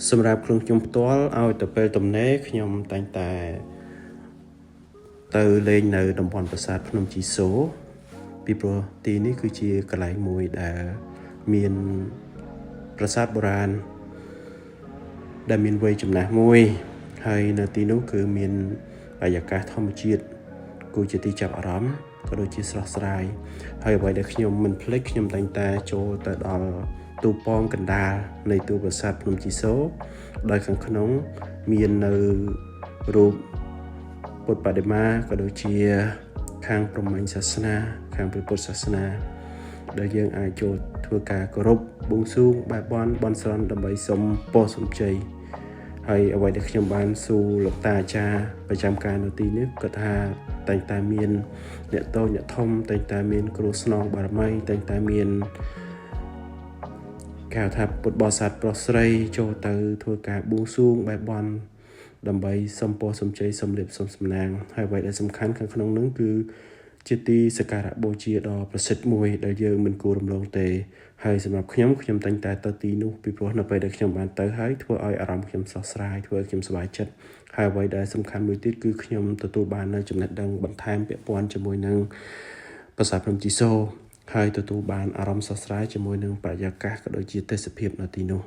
សម្រាប់ខ្លួនខ្ញុំផ្ទាល់ឲ្យទៅពេលទំនេរខ្ញុំតែងតែទៅលេងនៅតំបន់ប្រាសាទភ្នំជីសូរពីព្រោះទីនេះគឺជាកន្លែងមួយដែលមានប្រាសាទបុរាណដែលមានវ័យចំណាស់មួយហើយនៅទីនោះគឺមានបរិយាកាសធម្មជាតិគួរជាទីចាប់អារម្មណ៍ក៏ដូចជាស្រស់ស្រាយហើយអ្វីដែលខ្ញុំមិនភ្លេចខ្ញុំតែងតែចូលទៅដល់ទូប៉មកណ្ដាលនៃទូប្រាសាទភ្នំជីសូរដោយខាងក្នុងមាននៅរូបពុទ្ធបដិមាក៏ដូចជាខាងព្រហ្មញ្ញសាសនាខាងព្រះពុទ្ធសាសនាដែលយើងអាចចូលធ្វើការគោរពបួងសួងបែបបន់ស្រន់ដើម្បីសុំពរសំជ័យហើយអ្វីដែលខ្ញុំបានសួរលោកតាអាចារ្យប្រចាំការនៅទីនេះគាត់ថាតែងតែមានអ្នកតូចអ្នកធំតែងតែមានគ្រូស្នងបារមីតែងតែមានគេហៅថាពុទ្ធបរិស័ទប្រុសស្រីចូលទៅធ្វើការបួងសួងបែបបន់ដើម្បីសុំពរសំជ័យសុំលាភសុំសំណាងហើយអ្វីដែលសំខាន់ខាងក្នុងនោះគឺជាទីសក្ការៈបូជាដ៏ប្រសិទ្ធមួយដែលយើងមិនគួររំលងទេហើយសម្រាប់ខ្ញុំតែងតែទៅទីនោះពីព្រោះនៅពេលដែលខ្ញុំបានទៅហើយធ្វើឲ្យអារម្មណ៍ខ្ញុំស្រស់ស្រាយធ្វើឲ្យខ្ញុំសប្បាយចិត្តហើយអ្វីដែលសំខាន់មួយទៀតគឺខ្ញុំទទួលបាននូវចំណេះដឹងបន្ថែមពាក់ព័ន្ធជាមួយនឹងប្រាសាទភ្នំជីសូរហើយទទួលបានអារម្មណ៍ស្រស់ស្រាយជាមួយនឹងបរិយាកាសក៏ដូចជាទេសភាពនៅទីនោះ